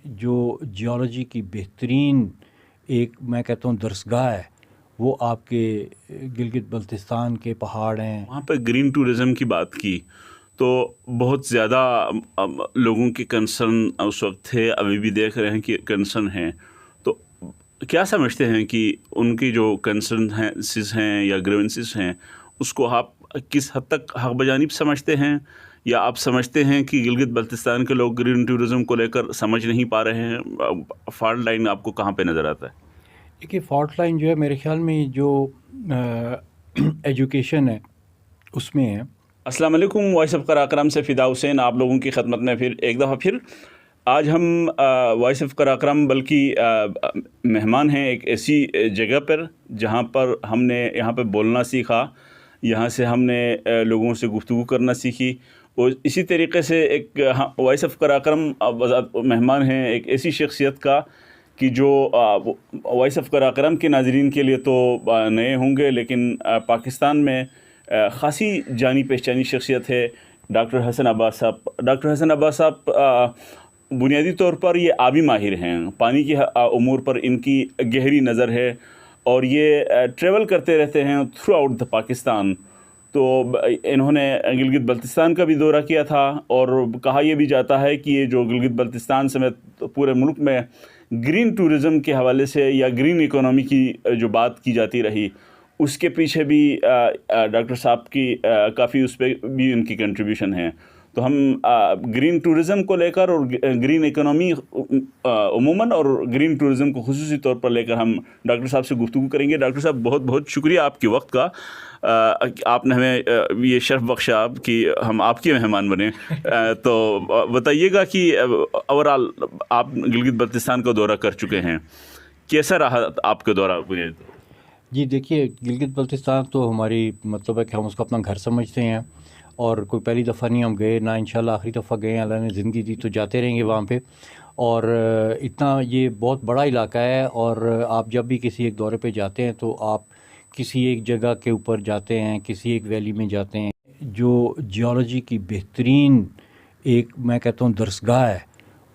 جو جیولوجی کی بہترین ایک میں کہتا ہوں درسگاہ ہے وہ آپ کے گلگت بلتستان کے پہاڑ ہیں. وہاں پہ گرین ٹورزم کی بات کی تو بہت زیادہ لوگوں کے کنسرن اس وقت تھے، ابھی بھی دیکھ رہے ہیں کہ کنسرن ہیں. تو کیا سمجھتے ہیں کہ ان کی جو کنسرن ہیں یا گریونسز ہیں اس کو آپ کس حد تک حق بجانب سمجھتے ہیں، یا آپ سمجھتے ہیں کہ گلگت بلتستان کے لوگ گرین ٹورزم کو لے کر سمجھ نہیں پا رہے ہیں؟ فالٹ لائن آپ کو کہاں پہ نظر آتا ہے؟ دیکھیے فالٹ لائن جو ہے میرے خیال میں جو ایجوکیشن ہے اس میں ہے. السلام علیکم، وائس آف قراقرم سے فدا حسین آپ لوگوں کی خدمت میں پھر ایک دفعہ پھر. آج ہم وائس آف قراقرم بلکہ مہمان ہیں ایک ایسی جگہ پر جہاں پر ہم نے یہاں پہ بولنا سیکھا، یہاں سے ہم نے لوگوں سے گفتگو کرنا سیکھی. اور اسی طریقے سے ایک وائس آف قراقرم مہمان ہیں ایک ایسی شخصیت کا کہ جو وائس آف قراقرم کے ناظرین کے لیے تو نئے ہوں گے، لیکن پاکستان میں خاصی جانی پہچانی شخصیت ہے. ڈاکٹر حسن عباس صاحب. ڈاکٹر حسن عباس صاحب بنیادی طور پر یہ آبی ماہر ہیں، پانی کے امور پر ان کی گہری نظر ہے اور یہ ٹریول کرتے رہتے ہیں تھرو آؤٹ دا پاکستان. تو انہوں نے گلگت بلتستان کا بھی دورہ کیا تھا اور کہا یہ بھی جاتا ہے کہ یہ جو گلگت بلتستان سمیت پورے ملک میں گرین ٹورزم کے حوالے سے یا گرین اکانومی کی جو بات کی جاتی رہی اس کے پیچھے بھی ڈاکٹر صاحب کی کافی اس پہ بھی ان کی کنٹریبیوشن ہے. تو ہم گرین ٹورزم کو لے کر اور گرین اکانومی عموماً اور گرین ٹورزم کو خصوصی طور پر لے کر ہم ڈاکٹر صاحب سے گفتگو کریں گے. ڈاکٹر صاحب بہت بہت شکریہ آپ کے وقت کا، آپ نے ہمیں یہ شرف بخشا کہ ہم آپ کے مہمان بنے. تو بتائیے گا کہ اوور آل آپ گلگت بلتستان کا دورہ کر چکے ہیں، کیسا رہا آپ کا دورہ؟ جی دیکھیے گلگت بلتستان تو ہماری مطلب ہے کہ ہم اس کو اپنا گھر سمجھتے ہیں اور کوئی پہلی دفعہ نہیں ہم گئے، نہ انشاءاللہ آخری دفعہ گئے ہیں. اللہ نے زندگی دی تو جاتے رہیں گے وہاں پہ. اور اتنا یہ بہت بڑا علاقہ ہے اور آپ جب بھی کسی ایک دورے پہ جاتے ہیں تو آپ کسی ایک جگہ کے اوپر جاتے ہیں، کسی ایک ویلی میں جاتے ہیں. جو جیولوجی کی بہترین ایک میں کہتا ہوں درسگاہ ہے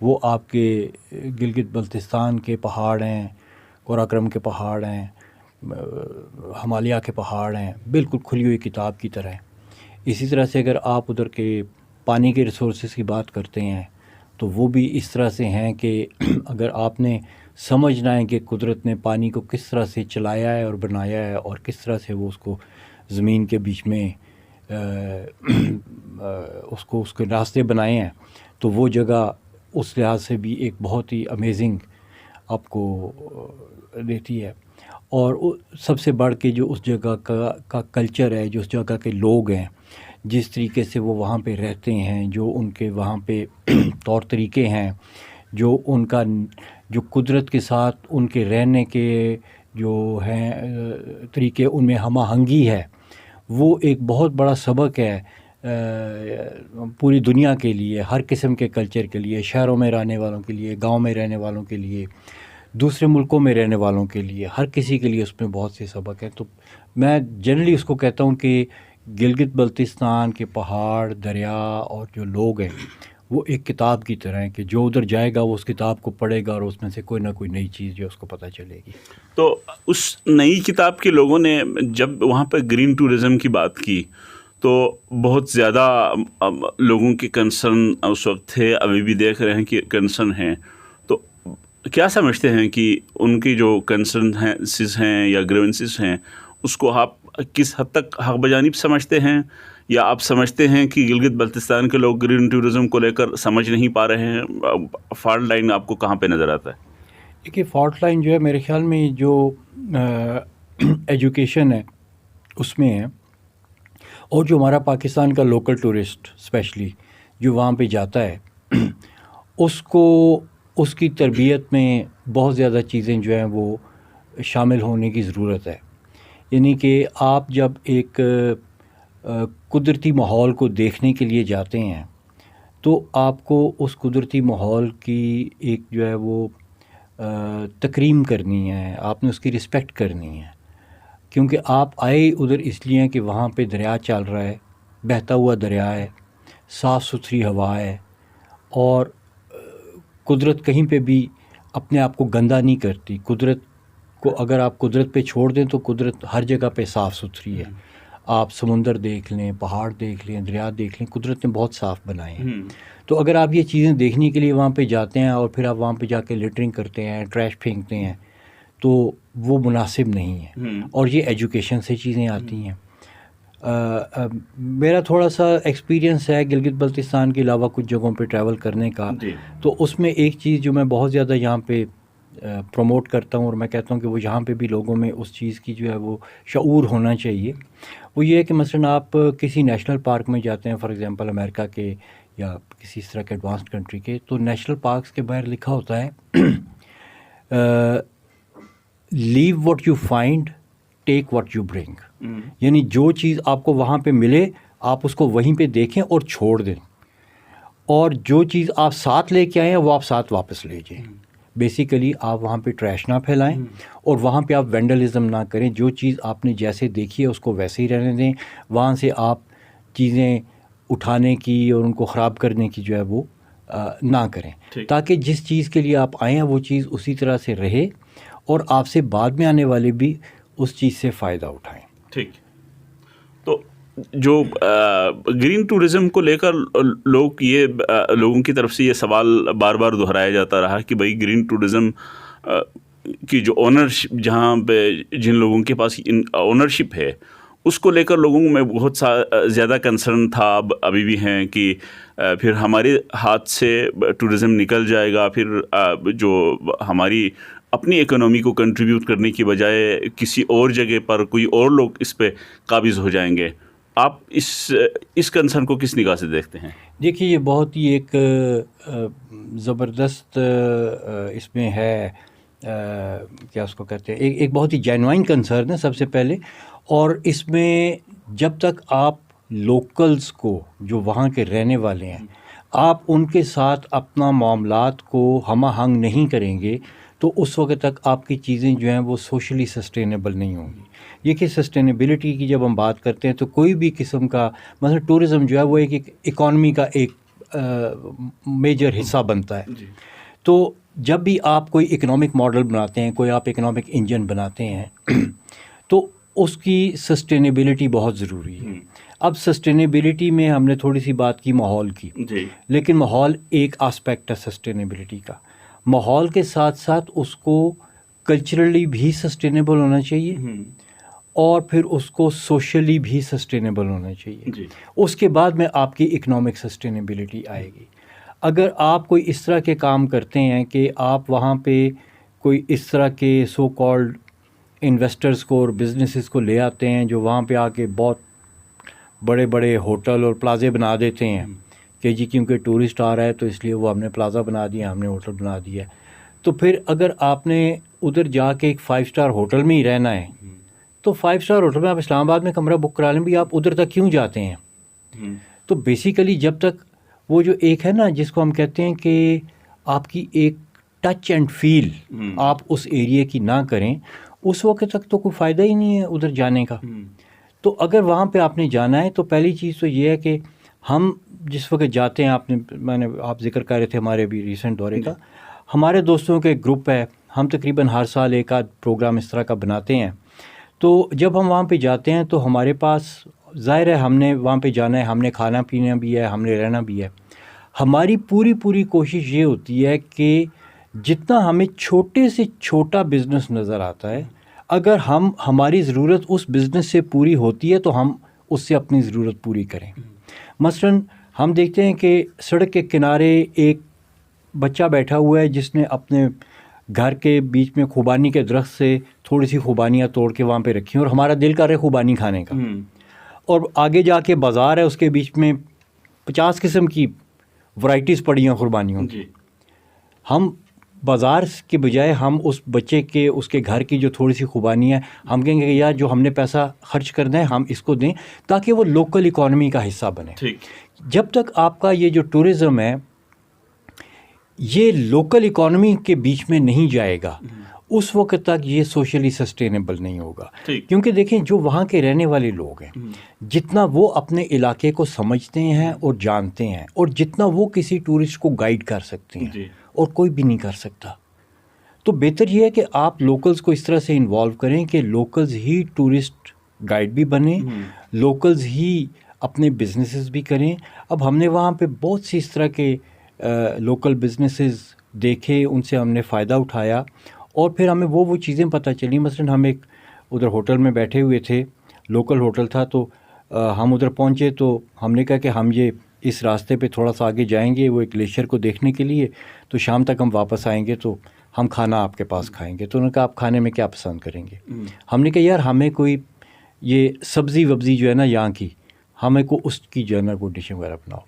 وہ آپ کے گلگت بلتستان کے پہاڑ ہیں، قراقرم کے پہاڑ ہیں، ہمالیہ کے پہاڑ ہیں، بالکل کھلی ہوئی کتاب کی طرح. اسی طرح سے اگر آپ ادھر کے پانی کے ریسورسز کی بات کرتے ہیں تو وہ بھی اس طرح سے ہیں کہ اگر آپ نے سمجھنا ہے کہ قدرت نے پانی کو کس طرح سے چلایا ہے اور بنایا ہے اور کس طرح سے وہ اس کو زمین کے بیچ میں اس کے راستے بنائے ہیں، تو وہ جگہ اس لحاظ سے بھی ایک بہت ہی امیزنگ آپ کو دیتی ہے. اور سب سے بڑھ کے جو اس جگہ کا کلچر ہے، جو اس جگہ کے لوگ ہیں، جس طریقے سے وہ وہاں پہ رہتے ہیں، جو ان کے وہاں پہ طور طریقے ہیں، جو ان کا جو قدرت کے ساتھ ان کے رہنے کے جو ہیں طریقے، ان میں ہم آہنگی ہے، وہ ایک بہت بڑا سبق ہے پوری دنیا کے لیے، ہر قسم کے کلچر کے لیے، شہروں میں رہنے والوں کے لیے، گاؤں میں رہنے والوں کے لیے، دوسرے ملکوں میں رہنے والوں کے لیے، ہر کسی کے لیے اس میں بہت سے سبق ہیں. تو میں جنرلی اس کو کہتا ہوں کہ گلگت بلتستان کے پہاڑ، دریا اور جو لوگ ہیں وہ ایک کتاب کی طرح ہیں کہ جو ادھر جائے گا وہ اس کتاب کو پڑھے گا اور اس میں سے کوئی نہ کوئی نئی چیز جو اس کو پتہ چلے گی. تو اس نئی کتاب کے لوگوں نے جب وہاں پہ گرین ٹورزم کی بات کی تو بہت زیادہ لوگوں کے کنسرن اس وقت تھے، ابھی بھی دیکھ رہے ہیں کہ کنسرن ہیں. تو کیا سمجھتے ہیں کہ ان کی جو کنسرن ہیں یا گریونسز ہیں اس کو آپ کس حد تک حق بجانب سمجھتے ہیں، یا آپ سمجھتے ہیں کہ گلگت بلتستان کے لوگ گرین ٹورزم کو لے کر سمجھ نہیں پا رہے ہیں؟ فالٹ لائن آپ کو کہاں پہ نظر آتا ہے؟ دیکھیے فالٹ لائن جو ہے میرے خیال میں جو ایجوکیشن ہے اس میں ہے، اور جو ہمارا پاکستان کا لوکل ٹورسٹ اسپیشلی جو وہاں پہ جاتا ہے اس کو اس کی تربیت میں بہت زیادہ چیزیں جو ہیں وہ شامل ہونے کی ضرورت ہے. یعنی کہ آپ جب ایک قدرتی ماحول کو دیکھنے کے لیے جاتے ہیں تو آپ کو اس قدرتی ماحول کی ایک جو ہے وہ تکریم کرنی ہے، آپ نے اس کی رسپیکٹ کرنی ہے، کیونکہ آپ آئے ادھر اس لیے کہ وہاں پہ دریا چل رہا ہے، بہتا ہوا دریا ہے، صاف ستھری ہوا ہے اور قدرت کہیں پہ بھی اپنے آپ کو گندا نہیں کرتی. قدرت کو اگر آپ قدرت پہ چھوڑ دیں تو قدرت ہر جگہ پہ صاف ستھری ہے. آپ سمندر دیکھ لیں, پہاڑ دیکھ لیں, دریا دیکھ لیں, قدرت نے بہت صاف بنائے ہیں. تو اگر آپ یہ چیزیں دیکھنے کے لیے وہاں پہ جاتے ہیں اور پھر آپ وہاں پہ جا کے لٹرنگ کرتے ہیں, ٹریش پھینکتے ہیں, تو وہ مناسب نہیں ہے. اور یہ ایجوکیشن سے چیزیں آتی ہیں. میرا تھوڑا سا ایکسپیرینس ہے گلگت بلتستان کے علاوہ کچھ جگہوں پہ ٹریول کرنے کا. تو اس میں ایک چیز جو میں بہت زیادہ یہاں پہ پروموٹ کرتا ہوں اور میں کہتا ہوں کہ وہ یہاں پہ بھی لوگوں میں اس چیز کی جو ہے وہ شعور ہونا چاہیے, وہ یہ ہے کہ مثلاً آپ کسی نیشنل پارک میں جاتے ہیں, فار ایگزامپل امریکہ کے یا کسی اس طرح کے ایڈوانسڈ کنٹری کے, تو نیشنل پارکس کے باہر لکھا ہوتا ہے leave what you find, take what you bring. یعنی جو چیز آپ کو وہاں پہ ملے آپ اس کو وہیں پہ دیکھیں اور چھوڑ دیں, اور جو چیز آپ ساتھ لے کے آئے ہیں وہ آپ ساتھ واپس لے جائیں. بیسیکلی آپ وہاں پہ ٹریش نہ پھیلائیں اور وہاں پہ آپ وینڈلزم نہ کریں. جو چیز آپ نے جیسے دیکھی ہے اس کو ویسے ہی رہنے دیں. وہاں سے آپ چیزیں اٹھانے کی اور ان کو خراب کرنے کی جو ہے وہ نہ کریں, تاکہ جس چیز کے لیے آپ آئے ہیں وہ چیز اسی طرح سے رہے اور آپ سے بعد میں آنے والے بھی اس چیز سے فائدہ اٹھائیں. ٹھیک. تو جو گرین ٹورزم کو لے کر لوگوں کی طرف سے یہ سوال بار بار دہرایا جاتا رہا کہ بھائی گرین ٹورزم کی جو اونرشپ, جہاں پہ جن لوگوں کے پاس اونرشپ ہے, اس کو لے کر لوگوں میں بہت زیادہ کنسرن تھا, ابھی بھی ہیں, کہ پھر ہمارے ہاتھ سے ٹورزم نکل جائے گا, پھر جو ہماری اپنی اکنامی کو کنٹریبیوٹ کرنے کی بجائے کسی اور جگہ پر کوئی اور لوگ اس پہ قابض ہو جائیں گے. آپ اس کنسرن کو کس نگاہ سے دیکھتے ہیں؟ دیکھیے یہ بہت ہی ایک زبردست اس میں ہے, کیا اس کو کہتے ہیں, ایک بہت ہی جینوائن کنسرن ہے سب سے پہلے. اور اس میں جب تک آپ لوکلز کو, جو وہاں کے رہنے والے ہیں, آپ ان کے ساتھ اپنا معاملات کو ہم آہنگ نہیں کریں گے تو اس وقت تک آپ کی چیزیں جو ہیں وہ سوشلی سسٹینیبل نہیں ہوں گی. یہ کہ سسٹینیبلٹی کی جب ہم بات کرتے ہیں تو کوئی بھی قسم کا مثلا ٹورزم جو ہے وہ ایک اکانومی کا ایک میجر حصہ بنتا ہے. تو جب بھی آپ کوئی اکنامک ماڈل بناتے ہیں, کوئی آپ اکنامک انجن بناتے ہیں, تو اس کی سسٹینیبلٹی بہت ضروری ہے. اب سسٹینیبلٹی میں ہم نے تھوڑی سی بات کی ماحول کی, لیکن ماحول ایک آسپیکٹ ہے سسٹینیبلٹی کا. ماحول کے ساتھ ساتھ اس کو کلچرلی بھی سسٹینیبل ہونا چاہیے اور پھر اس کو سوشلی بھی سسٹینیبل ہونا چاہیے. اس کے بعد میں آپ کی اکنامک سسٹینیبلٹی آئے گی. اگر آپ کوئی اس طرح کے کام کرتے ہیں کہ آپ وہاں پہ کوئی اس طرح کے سو کالڈ انویسٹرز کو اور بزنسز کو لے آتے ہیں جو وہاں پہ آ کے بہت بڑے بڑے ہوٹل اور پلازے بنا دیتے ہیں کہ جی کیونکہ ٹورسٹ آ رہا ہے تو اس لیے وہ ہم نے پلازا بنا دیا, ہم نے ہوٹل بنا دیا. تو پھر اگر آپ نے ادھر جا کے ایک 5 اسٹار ہوٹل میں ہی رہنا ہے تو 5 اسٹار ہوٹل میں آپ اسلام آباد میں کمرہ بک کرا لیں بھی, آپ ادھر تک کیوں جاتے ہیں؟ تو بیسیکلی جب تک وہ جو ایک ہے نا جس کو ہم کہتے ہیں کہ آپ کی ایک ٹچ اینڈ فیل آپ اس ایریے کی نہ کریں, اس وقت تک تو کوئی فائدہ ہی نہیں ہے ادھر جانے کا. تو اگر وہاں پہ آپ نے جانا ہے تو پہلی چیز تو یہ ہے کہ ہم جس وقت جاتے ہیں, آپ ذکر کر رہے تھے ہمارے بھی ریسنٹ دورے کا, ہمارے دوستوں کے گروپ ہے, ہم تقریباً ہر سال ایک آدھ پروگرام اس طرح کا بناتے ہیں. تو جب ہم وہاں پہ جاتے ہیں تو ہمارے پاس ظاہر ہے ہم نے وہاں پہ جانا ہے, ہم نے کھانا پینا بھی ہے, ہم نے رہنا بھی ہے. ہماری پوری کوشش یہ ہوتی ہے کہ جتنا ہمیں چھوٹے سے چھوٹا بزنس نظر آتا ہے, اگر ہماری ضرورت اس بزنس سے پوری ہوتی ہے تو ہم اس سے اپنی ضرورت پوری کریں. مثلاً ہم دیکھتے ہیں کہ سڑک کے کنارے ایک بچہ بیٹھا ہوا ہے جس نے اپنے گھر کے بیچ میں خوبانی کے درخت سے تھوڑی سی خوبانیاں توڑ کے وہاں پہ رکھی ہیں اور ہمارا دل کر رہا ہے خوبانی کھانے کا. اور آگے جا کے بازار ہے, اس کے بیچ میں 50 قسم کی ورائٹیز پڑی ہیں قربانیوں کی. ہم بازار کے بجائے ہم اس بچے کے اس کے گھر کی جو تھوڑی سی خوبانی ہے, ہم کہیں گے کہ یار جو ہم نے پیسہ خرچ کرنا ہے ہم اس کو دیں تاکہ وہ لوکل اکانومی کا حصہ بنے. جب تک آپ کا یہ جو ٹورزم ہے یہ لوکل اکانومی کے بیچ میں نہیں جائے گا اس وقت تک یہ سوشلی سسٹینیبل نہیں ہوگا. کیونکہ دیکھیں جو وہاں کے رہنے والے لوگ ہیں, جتنا وہ اپنے علاقے کو سمجھتے ہیں اور جانتے ہیں اور جتنا وہ کسی ٹورسٹ کو گائیڈ کر سکتے ہیں اور کوئی بھی نہیں کر سکتا. تو بہتر یہ ہے کہ آپ لوکلز کو اس طرح سے انوالو کریں کہ لوکلز ہی ٹورسٹ گائیڈ بھی بنیں, لوکلز ہی اپنے بزنسز بھی کریں. اب ہم نے وہاں پہ بہت سی اس طرح کے لوکل بزنسز دیکھے, ان سے ہم نے فائدہ اٹھایا, اور پھر ہمیں وہ چیزیں پتہ چلیں. مثلاً ہم ایک ادھر ہوٹل میں بیٹھے ہوئے تھے, لوکل ہوٹل تھا, تو ہم ادھر پہنچے تو ہم نے کہا کہ ہم یہ اس راستے پہ تھوڑا سا آگے جائیں گے وہ ایک گلیشیئر کو دیکھنے کے لیے, تو شام تک ہم واپس آئیں گے تو ہم کھانا آپ کے پاس کھائیں گے. تو انہوں نے کہا آپ کھانے میں کیا پسند کریں گے؟ ہم نے کہا یار ہمیں کوئی یہ سبزی وبزی جو ہے نا یہاں کی, ہمیں کو اس کی جو ہے نا کوئی ڈش وغیرہ بناؤ.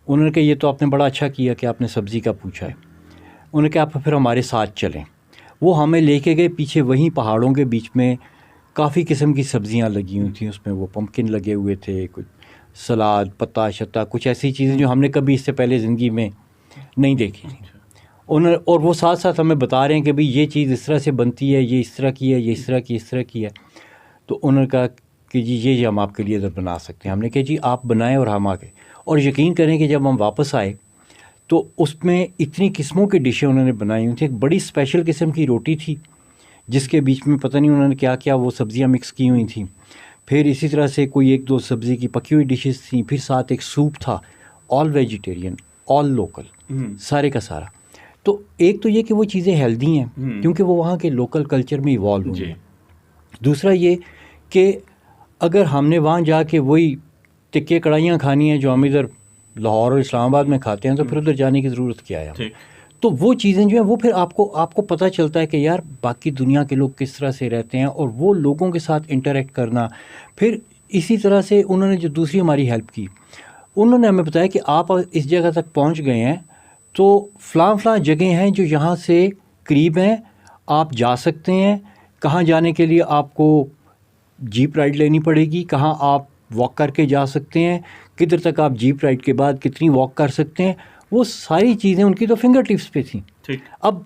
انہوں نے کہا یہ تو آپ نے بڑا اچھا کیا کہ آپ نے سبزی کا پوچھا ہے. انہوں نے کہا آپ پھر ہمارے ساتھ چلیں. وہ ہمیں لے کے گئے پیچھے, وہیں پہاڑوں کے بیچ میں کافی قسم کی سبزیاں لگی ہوئی تھیں. اس میں وہ پمپکن لگے ہوئے تھے, کچھ سلاد, پتا شتا, کچھ ایسی چیزیں جو ہم نے کبھی اس سے پہلے زندگی میں نہیں دیکھی تھیں. اور وہ ساتھ ساتھ ہمیں بتا رہے ہیں کہ بھئی یہ چیز اس طرح سے بنتی ہے, یہ اس طرح کی ہے, یہ اس طرح کی, اس طرح کی ہے. تو انہوں نے کہا کہ جی یہ ہم آپ کے لیے ادھر بنا سکتے ہیں. ہم نے کہا جی آپ بنائیں اور ہم آ گئے. اور یقین کریں کہ جب ہم واپس آئے تو اس میں اتنی قسموں کی ڈشیں انہوں نے بنائی ہوئی تھیں. ایک بڑی اسپیشل قسم کی روٹی تھی جس کے بیچ میں پتہ نہیں انہوں نے کیا کیا وہ سبزیاں مکس کی ہوئی تھیں. پھر اسی طرح سے کوئی ایک دو سبزی کی پکی ہوئی ڈشز تھیں. پھر ساتھ ایک سوپ تھا, آل ویجیٹیرین, آل لوکل, سارے کا سارا. تو ایک تو یہ کہ وہ چیزیں ہیلدی ہیں کیونکہ وہ وہاں کے لوکل کلچر میں ایوالو ہوئی ہیں. دوسرا یہ کہ اگر ہم نے وہاں جا کے وہی ٹکے کڑھائیاں کھانی ہیں جو ہم ادھر لاہور اور اسلام آباد میں کھاتے ہیں تو پھر ادھر جانے کی ضرورت کیا ہے. تو وہ چیزیں جو ہیں وہ پھر آپ کو پتہ چلتا ہے کہ یار باقی دنیا کے لوگ کس طرح سے رہتے ہیں, اور وہ لوگوں کے ساتھ انٹریکٹ کرنا. پھر اسی طرح سے انہوں نے جو دوسری ہماری ہیلپ کی, انہوں نے ہمیں بتایا کہ آپ اس جگہ تک پہنچ گئے ہیں تو فلاں جگہیں ہیں جو یہاں سے قریب ہیں, آپ جا سکتے ہیں. کہاں جانے کے لیے آپ کو جیپ رائڈ لینی پڑے گی, کہاں آپ واک کر کے جا سکتے ہیں, کدھر تک آپ جیپ رائڈ کے بعد کتنی واک کر سکتے ہیں. وہ ساری چیزیں ان کی تو فنگر ٹپس پہ تھیں. اب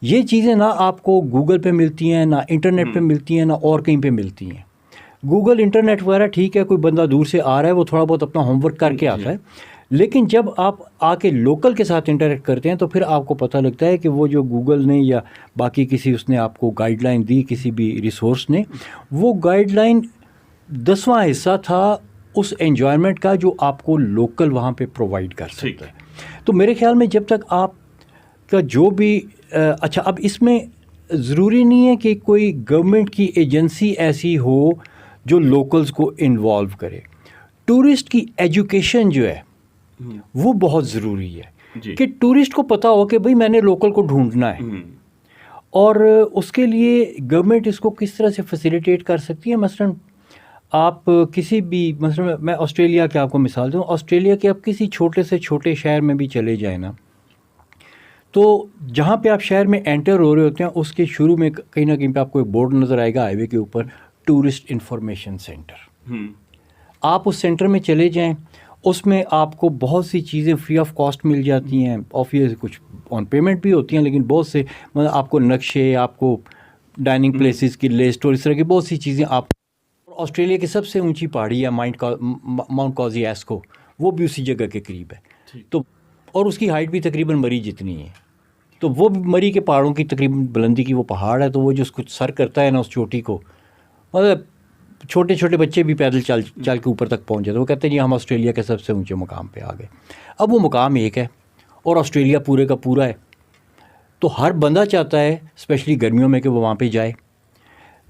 یہ چیزیں نہ آپ کو گوگل پہ ملتی ہیں, نہ انٹرنیٹ پہ ملتی ہیں, نہ اور کہیں پہ ملتی ہیں. گوگل انٹرنیٹ وغیرہ ٹھیک ہے, کوئی بندہ دور سے آ رہا ہے وہ تھوڑا بہت اپنا ہوم ورک کر کے آتا ہے, لیکن جب آپ آ کے لوکل کے ساتھ انٹریکٹ کرتے ہیں تو پھر آپ کو پتہ لگتا ہے کہ وہ جو گوگل نے یا باقی کسی اس نے آپ کو گائیڈ لائن دی, کسی بھی ریسورس نے, وہ گائیڈ لائن 10واں حصہ تھا اس انجوائمنٹ کا جو آپ کو لوکل وہاں پہ پرووائڈ کر سکتا ہے. تو میرے خیال میں جب تک آپ کا جو بھی اچھا, اب اس میں ضروری نہیں ہے کہ کوئی گورنمنٹ کی ایجنسی ایسی ہو جو لوکلز کو انوالو کرے. ٹورسٹ کی ایجوکیشن جو ہے وہ بہت ضروری ہے کہ ٹورسٹ کو پتہ ہو کہ بھئی میں نے لوکل کو ڈھونڈنا ہے, اور اس کے لیے گورنمنٹ اس کو کس طرح سے فیسیلیٹیٹ کر سکتی ہے. مثلاً آپ کسی بھی, مثلا میں آسٹریلیا کے آپ کو مثال دوں, آسٹریلیا کے آپ کسی چھوٹے سے چھوٹے شہر میں بھی چلے جائیں نا, تو جہاں پہ آپ شہر میں انٹر ہو رہے ہوتے ہیں اس کے شروع میں کہیں نہ کہیں پہ آپ کو ایک بورڈ نظر آئے گا ہائی وے کے اوپر, ٹورسٹ انفارمیشن سینٹر. آپ اس سینٹر میں چلے جائیں, اس میں آپ کو بہت سی چیزیں فری آف کاسٹ مل جاتی ہیں. آفیس کچھ آن پیمنٹ بھی ہوتی ہیں, لیکن بہت سے مطلب آپ کو نقشے, آپ کو ڈائننگ پلیسز کی لسٹ اور اس طرح کی بہت سی چیزیں. آپ آسٹریلیا کی سب سے اونچی پہاڑی ہے ماؤنٹ کازی ایسکو, وہ بھی اسی جگہ کے قریب ہے. تو اور اس کی ہائٹ بھی تقریباً مری جتنی ہے. تو وہ مری کے پہاڑوں کی تقریباً بلندی کی وہ پہاڑ ہے. تو وہ جو اس کو سر کرتا ہے نا اس چوٹی کو, مطلب چھوٹے چھوٹے بچے بھی پیدل چل کے اوپر تک پہنچ جاتے. وہ کہتے ہیں جی ہم آسٹریلیا کے سب سے اونچے مقام پہ آ گئے. اب وہ مقام ایک ہے اور آسٹریلیا پورے کا پورا ہے, تو ہر بندہ چاہتا ہے اسپیشلی گرمیوں میں کہ وہ وہاں پہ جائے.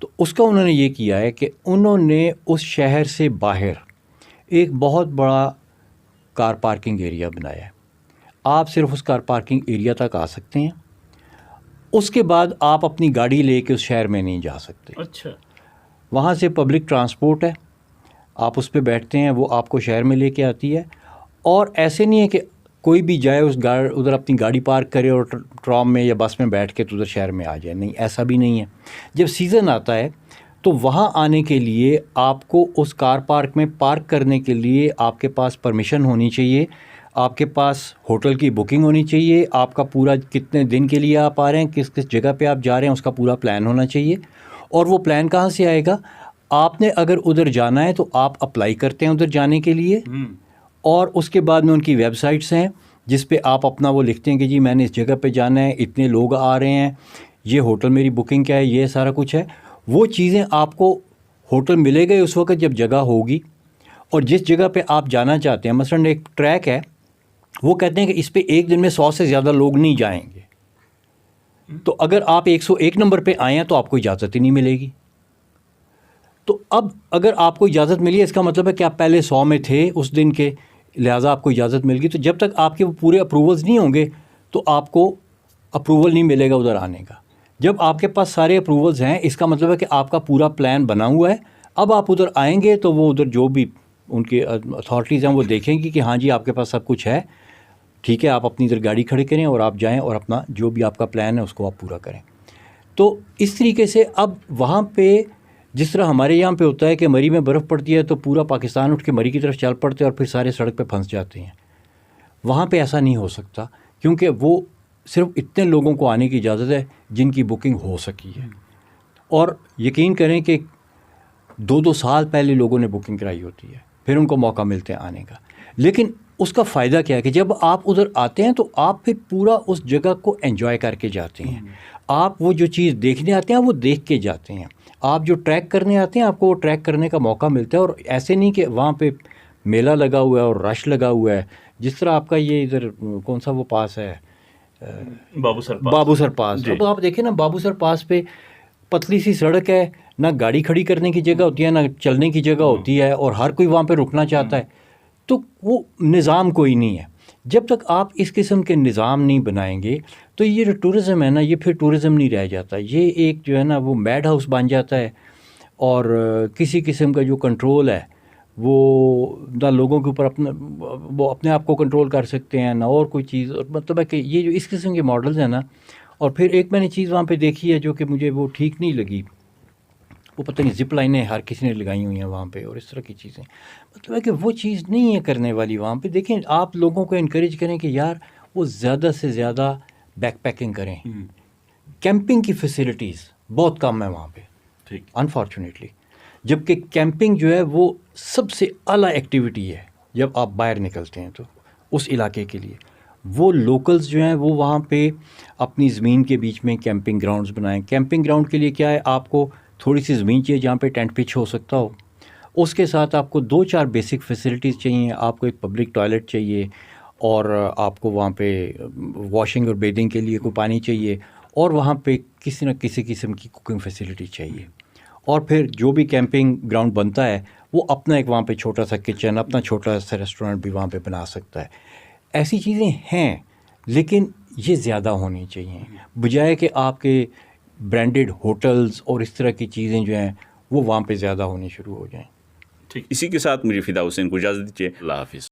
تو اس کا انہوں نے یہ کیا ہے کہ انہوں نے اس شہر سے باہر ایک بہت بڑا کار پارکنگ ایریا بنایا ہے. آپ صرف اس کار پارکنگ ایریا تک آ سکتے ہیں, اس کے بعد آپ اپنی گاڑی لے کے اس شہر میں نہیں جا سکتے. اچھا. وہاں سے پبلک ٹرانسپورٹ ہے, آپ اس پہ بیٹھتے ہیں, وہ آپ کو شہر میں لے کے آتی ہے. اور ایسے نہیں ہے کہ کوئی بھی جائے اس ادھر اپنی گاڑی پارک کرے اور ٹرام میں یا بس میں بیٹھ کے تو ادھر شہر میں آ جائے. نہیں, ایسا بھی نہیں ہے. جب سیزن آتا ہے تو وہاں آنے کے لیے آپ کو اس کار پارک میں پارک کرنے کے لیے آپ کے پاس پرمیشن ہونی چاہیے, آپ کے پاس ہوٹل کی بکنگ ہونی چاہیے, آپ کا پورا کتنے دن کے لیے آپ آ رہے ہیں, کس کس جگہ پہ آپ جا رہے ہیں, اس کا پورا پلان ہونا چاہیے. اور وہ پلان کہاں سے آئے گا؟ آپ نے اگر ادھر جانا ہے تو آپ اپلائی کرتے ہیں ادھر جانے کے لیے, اور اس کے بعد میں ان کی ویب سائٹس ہیں جس پہ آپ اپنا وہ لکھتے ہیں کہ جی میں نے اس جگہ پہ جانا ہے, اتنے لوگ آ رہے ہیں, یہ ہوٹل میری بکنگ کیا ہے, یہ سارا کچھ ہے. وہ چیزیں آپ کو ہوٹل ملے گا اس وقت جب جگہ ہوگی. اور جس جگہ پہ آپ جانا چاہتے ہیں, مثلاً ایک ٹریک ہے, وہ کہتے ہیں کہ اس پہ ایک دن میں 100 سے زیادہ لوگ نہیں جائیں گے. تو اگر آپ 101 نمبر پہ آئے ہیں تو آپ کو اجازت ہی نہیں ملے گی. تو اب اگر آپ کو اجازت ملی ہے, اس کا مطلب ہے کہ آپ پہلے 100 میں تھے اس دن کے, لہٰذا آپ کو اجازت مل گئی. تو جب تک آپ کے وہ پورے اپروولز نہیں ہوں گے تو آپ کو اپروول نہیں ملے گا ادھر آنے کا. جب آپ کے پاس سارے اپروولز ہیں, اس کا مطلب ہے کہ آپ کا پورا پلان بنا ہوا ہے. اب آپ ادھر آئیں گے تو وہ ادھر جو بھی ان کے اتھارٹیز ہیں وہ دیکھیں گی کہ ہاں جی آپ کے پاس سب کچھ ہے, ٹھیک ہے, آپ اپنی ادھر گاڑی کھڑی کریں اور آپ جائیں اور اپنا جو بھی آپ کا پلان ہے اس کو آپ پورا کریں. تو اس طریقے سے اب وہاں پہ جس طرح ہمارے یہاں پہ ہوتا ہے کہ مری میں برف پڑتی ہے تو پورا پاکستان اٹھ کے مری کی طرف چل پڑتے ہیں اور پھر سارے سڑک پہ پھنس جاتے ہیں, وہاں پہ ایسا نہیں ہو سکتا, کیونکہ وہ صرف اتنے لوگوں کو آنے کی اجازت ہے جن کی بکنگ ہو سکی ہے. اور یقین کریں کہ 2 سال پہلے لوگوں نے بکنگ کرائی ہوتی ہے, پھر ان کو موقع ملتے ہیں آنے کا. لیکن اس کا فائدہ کیا ہے کہ جب آپ ادھر آتے ہیں تو آپ پھر پورا اس جگہ کو انجوائے کر کے جاتے ہیں. آپ وہ جو چیز دیکھنے آتے ہیں وہ دیکھ کے جاتے ہیں. آپ جو ٹریک کرنے آتے ہیں آپ کو وہ ٹریک کرنے کا موقع ملتا ہے. اور ایسے نہیں کہ وہاں پہ میلہ لگا ہوا ہے اور رش لگا ہوا ہے, جس طرح آپ کا یہ ادھر کون سا وہ پاس ہے, بابو سر پاس. اب آپ دیکھیں نا, بابو سر پاس پہ پتلی سی سڑک ہے, نہ گاڑی کھڑی کرنے کی جگہ ہوتی ہے نہ چلنے کی جگہ ہوتی ہے, اور ہر کوئی وہاں پہ رکنا چاہتا ہے. تو وہ نظام کوئی نہیں ہے. جب تک آپ اس قسم کے نظام نہیں بنائیں گے تو یہ جو ٹورزم ہے نا, یہ پھر ٹورزم نہیں رہ جاتا. یہ ایک جو ہے نا وہ میڈ ہاؤس بن جاتا ہے, اور کسی قسم کا جو کنٹرول ہے وہ نہ لوگوں کے اوپر وہ اپنے آپ کو کنٹرول کر سکتے ہیں نہ اور کوئی چیز. اور مطلب ہے کہ یہ جو اس قسم کے ماڈلز ہیں نا, اور پھر ایک میں نے چیز وہاں پہ دیکھی ہے جو کہ مجھے وہ ٹھیک نہیں لگی, وہ پتہ نہیں زپ لائنیں ہر کسی نے لگائی ہوئی ہیں وہاں پہ اور اس طرح کی چیزیں. مطلب ہے کہ وہ چیز نہیں ہے کرنے والی وہاں پہ. دیکھیں آپ لوگوں کو انکریج کریں کہ یار وہ زیادہ سے زیادہ بیک پیکنگ کریں. کیمپنگ کی فیسلٹیز بہت کم ہے وہاں پہ انفارچونیٹلی, جبکہ کیمپنگ جو ہے وہ سب سے اعلیٰ ایکٹیویٹی ہے جب آپ باہر نکلتے ہیں تو اس علاقے کے لیے. وہ لوکلز جو ہیں وہ وہاں پہ اپنی زمین کے بیچ میں کیمپنگ گراؤنڈز بنائیں. کیمپنگ گراؤنڈ کے لیے کیا ہے, آپ کو تھوڑی سی زمین چاہیے جہاں پہ ٹینٹ پچ ہو سکتا ہو, اس کے ساتھ آپ کو 2-4 بیسک فیسلٹیز چاہیے. آپ کو ایک پبلک ٹوائلٹ چاہیے, اور آپ کو وہاں پہ واشنگ اور بیدنگ کے لیے کوئی پانی چاہیے, اور وہاں پہ کسی نہ کسی قسم کی کوکنگ فیسلٹی چاہیے. اور پھر جو بھی کیمپنگ گراؤنڈ بنتا ہے وہ اپنا ایک وہاں پہ چھوٹا سا کچن, اپنا چھوٹا سا ریسٹورینٹ بھی وہاں پہ بنا سکتا ہے. ایسی چیزیں ہیں, لیکن یہ زیادہ ہونی چاہیے, بجائے کہ آپ کے برانڈڈ ہوٹلز اور اس طرح کی چیزیں جو ہیں وہ وہاں پہ زیادہ ہونی شروع ہو جائیں. ٹھیک, اسی کے ساتھ مجھے فدا حسین کو اجازت دیجیے. اللہ حافظ.